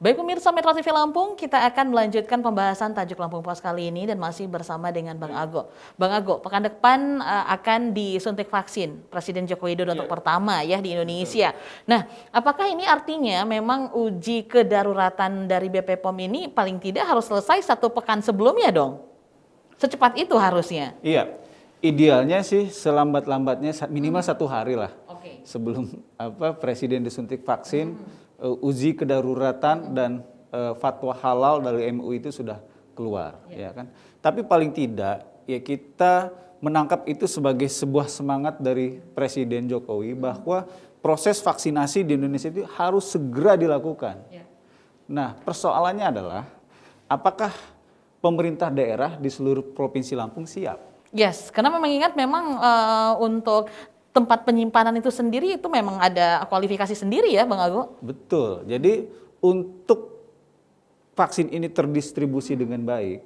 Baik pemirsa Metro TV Lampung, kita akan melanjutkan pembahasan tajuk Lampung Pos kali ini dan masih bersama dengan Bang Ago. Bang Ago, pekan depan akan disuntik vaksin Presiden Joko Widodo untuk pertama ya di Indonesia. Nah, apakah ini artinya memang uji kedaruratan dari BP POM ini paling tidak harus selesai 1 pekan sebelumnya dong? Secepat itu harusnya. Iya, idealnya sih selambat-lambatnya minimal 1 hari lah sebelum Presiden disuntik vaksin. Uji kedaruratan dan fatwa halal dari MUI itu sudah keluar, ya kan. Tapi paling tidak ya kita menangkap itu sebagai sebuah semangat dari Presiden Jokowi bahwa proses vaksinasi di Indonesia itu harus segera dilakukan. Nah, persoalannya adalah apakah pemerintah daerah di seluruh provinsi Lampung siap? Yes, karena mengingat memang untuk tempat penyimpanan itu sendiri itu memang ada kualifikasi sendiri ya Bang Ago? Betul, jadi untuk vaksin ini terdistribusi dengan baik,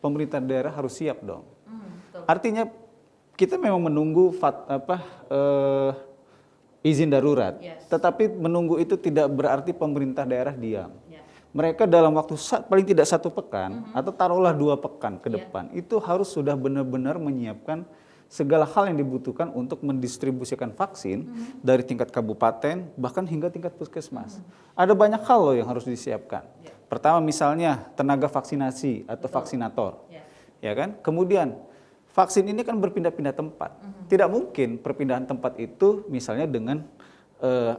pemerintah daerah harus siap dong. Artinya kita memang menunggu izin darurat, tetapi menunggu itu tidak berarti pemerintah daerah diam. Mereka dalam waktu paling tidak 1 pekan atau taruhlah 2 pekan ke depan, itu harus sudah benar-benar menyiapkan segala hal yang dibutuhkan untuk mendistribusikan vaksin dari tingkat kabupaten bahkan hingga tingkat puskesmas. Ada banyak hal loh yang harus disiapkan. Pertama misalnya tenaga vaksinasi atau vaksinator, ya kan. Kemudian vaksin ini kan berpindah-pindah tempat. Tidak mungkin perpindahan tempat itu misalnya dengan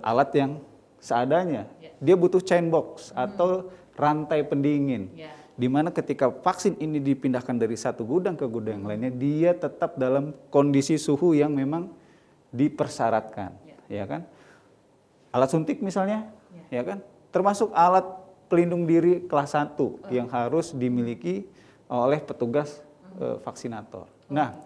alat yang seadanya. Dia butuh chain box atau rantai pendingin. Di mana ketika vaksin ini dipindahkan dari satu gudang ke gudang yang lainnya, dia tetap dalam kondisi suhu yang memang dipersyaratkan, ya kan? Alat suntik misalnya, ya kan? Termasuk alat pelindung diri kelas 1 yang harus dimiliki oleh petugas vaksinator. Nah,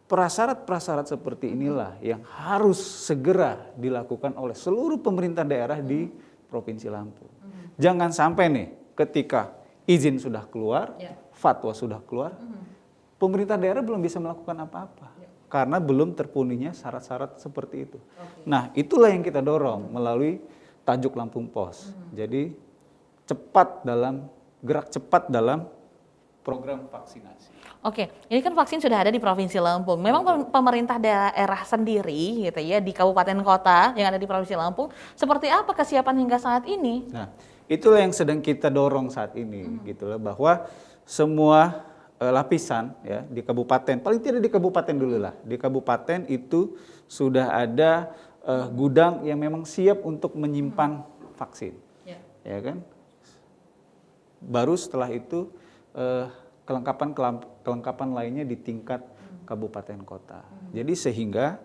prasyarat-prasyarat seperti inilah yang harus segera dilakukan oleh seluruh pemerintah daerah di Provinsi Lampung. Jangan sampai nih ketika izin sudah keluar, fatwa sudah keluar, pemerintah daerah belum bisa melakukan apa-apa karena belum terpenuhinya syarat-syarat seperti itu. Nah, itulah yang kita dorong melalui tajuk Lampung Pos. Jadi gerak cepat dalam program vaksinasi. Oke, ini kan vaksin sudah ada di Provinsi Lampung. Memang pemerintah daerah sendiri gitu ya di kabupaten kota yang ada di Provinsi Lampung, seperti apa kesiapan hingga saat ini? Nah, itulah yang sedang kita dorong saat ini, gitu loh, bahwa semua lapisan ya di kabupaten, paling tidak di kabupaten dulu lah, di kabupaten itu sudah ada gudang yang memang siap untuk menyimpan vaksin, ya kan. Baru setelah itu kelengkapan lainnya di tingkat kabupaten kota. Jadi sehingga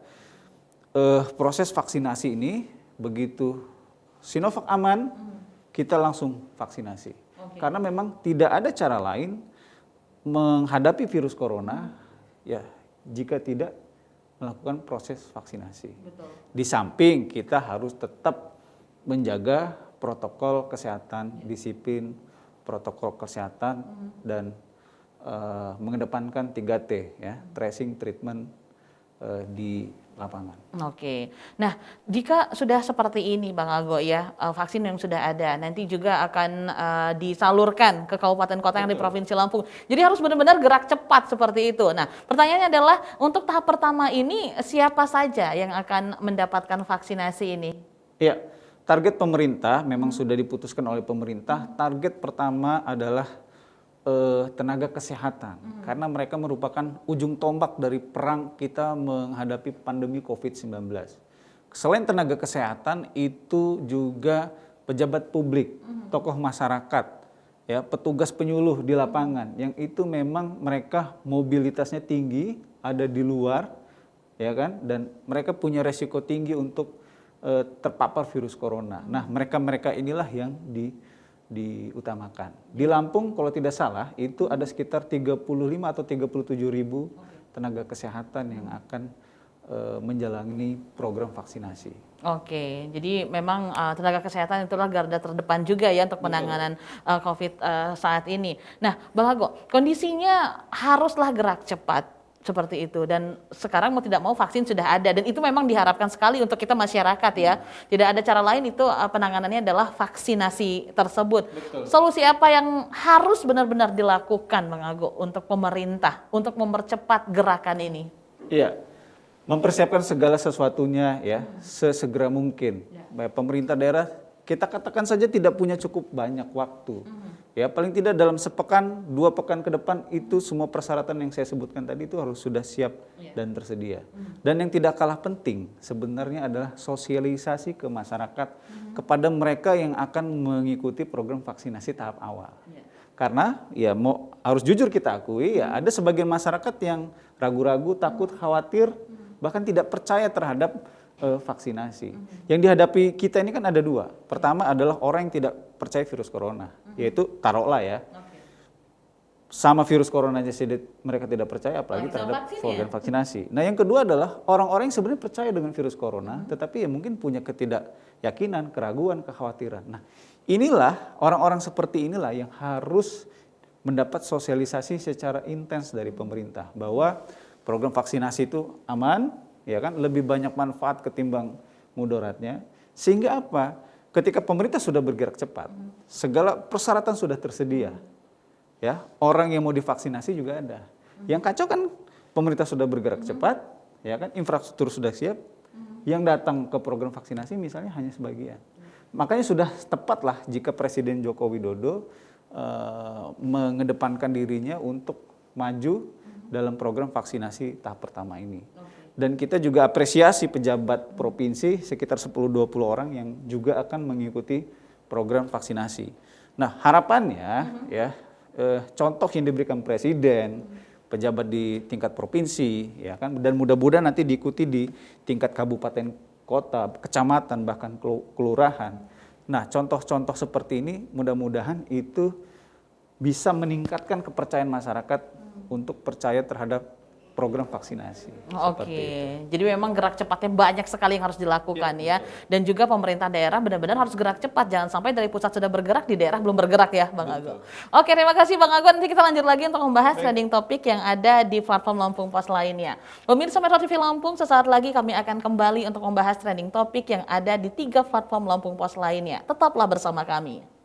proses vaksinasi ini begitu Sinovac aman, kita langsung vaksinasi. Karena memang tidak ada cara lain menghadapi virus corona ya jika tidak melakukan proses vaksinasi. Di samping kita harus tetap menjaga protokol kesehatan, disiplin protokol kesehatan dan mengedepankan 3T ya, tracing, treatment di lapangan. Oke, nah jika sudah seperti ini Bang Ago ya, vaksin yang sudah ada nanti juga akan disalurkan ke kabupaten kota yang di Provinsi Lampung. Jadi harus benar-benar gerak cepat seperti itu. Nah pertanyaannya adalah untuk tahap pertama ini siapa saja yang akan mendapatkan vaksinasi ini? Iya, target pemerintah memang sudah diputuskan oleh pemerintah. Target pertama adalah tenaga kesehatan, karena mereka merupakan ujung tombak dari perang kita menghadapi pandemi COVID-19. Selain tenaga kesehatan, itu juga pejabat publik, tokoh masyarakat, ya, petugas penyuluh di lapangan, yang itu memang mereka mobilitasnya tinggi, ada di luar, ya kan, dan mereka punya resiko tinggi untuk terpapar virus corona. Nah, mereka inilah yang diutamakan. Di Lampung kalau tidak salah itu ada sekitar 35 atau 37 ribu tenaga kesehatan yang akan menjalani program vaksinasi. Oke, jadi memang tenaga kesehatan itulah garda terdepan juga ya untuk penanganan COVID saat ini. Nah, Bang Ago, kondisinya haruslah gerak cepat. Seperti itu, dan sekarang mau tidak mau vaksin sudah ada, dan itu memang diharapkan sekali untuk kita masyarakat ya. Tidak ada cara lain, itu penanganannya adalah vaksinasi tersebut. Betul. Solusi apa yang harus benar-benar dilakukan Bang Ago untuk pemerintah untuk mempercepat gerakan ini? Iya, mempersiapkan segala sesuatunya ya sesegera mungkin. Baik, pemerintah daerah, kita katakan saja tidak punya cukup banyak waktu. Ya, paling tidak dalam sepekan, 2 pekan ke depan itu semua persyaratan yang saya sebutkan tadi itu harus sudah siap dan tersedia. Dan yang tidak kalah penting sebenarnya adalah sosialisasi ke masyarakat kepada mereka yang akan mengikuti program vaksinasi tahap awal. Karena ya harus jujur kita akui ya ada sebagian masyarakat yang ragu-ragu, takut, khawatir, bahkan tidak percaya terhadap vaksinasi. Yang dihadapi kita ini kan ada 2. Pertama adalah orang yang tidak percaya virus corona, yaitu taruhlah ya, sama virus corona aja mereka tidak percaya, apalagi terhadap program vaksinasi. Nah yang kedua adalah orang-orang yang sebenarnya percaya dengan virus corona, tetapi ya mungkin punya ketidakyakinan, keraguan, kekhawatiran. Nah inilah orang-orang seperti inilah yang harus mendapat sosialisasi secara intens dari pemerintah bahwa program vaksinasi itu aman, ya kan, lebih banyak manfaat ketimbang mudaratnya. Sehingga apa? Ketika pemerintah sudah bergerak cepat, segala persyaratan sudah tersedia. Ya, orang yang mau divaksinasi juga ada. Yang kacau kan pemerintah sudah bergerak cepat, ya kan, infrastruktur sudah siap. Yang datang ke program vaksinasi misalnya hanya sebagian. Makanya sudah tepatlah jika Presiden Joko Widodo mengedepankan dirinya untuk maju dalam program vaksinasi tahap pertama ini. Dan kita juga apresiasi pejabat provinsi sekitar 10-20 orang yang juga akan mengikuti program vaksinasi. Nah harapannya ya contoh yang diberikan Presiden, pejabat di tingkat provinsi, ya kan, dan mudah-mudahan nanti diikuti di tingkat kabupaten, kota, kecamatan, bahkan kelurahan. Nah contoh-contoh seperti ini mudah-mudahan itu bisa meningkatkan kepercayaan masyarakat untuk percaya terhadap program vaksinasi. Oke, jadi memang gerak cepatnya banyak sekali yang harus dilakukan ya. Dan juga pemerintah daerah benar-benar harus gerak cepat. Jangan sampai dari pusat sudah bergerak, di daerah belum bergerak ya Bang Ago. Oke, terima kasih Bang Ago. Nanti kita lanjut lagi untuk membahas trending topik yang ada di platform Lampung Pos lainnya. Pemirsa Metro TV Lampung, sesaat lagi kami akan kembali untuk membahas trending topik yang ada di 3 platform Lampung Pos lainnya. Tetaplah bersama kami.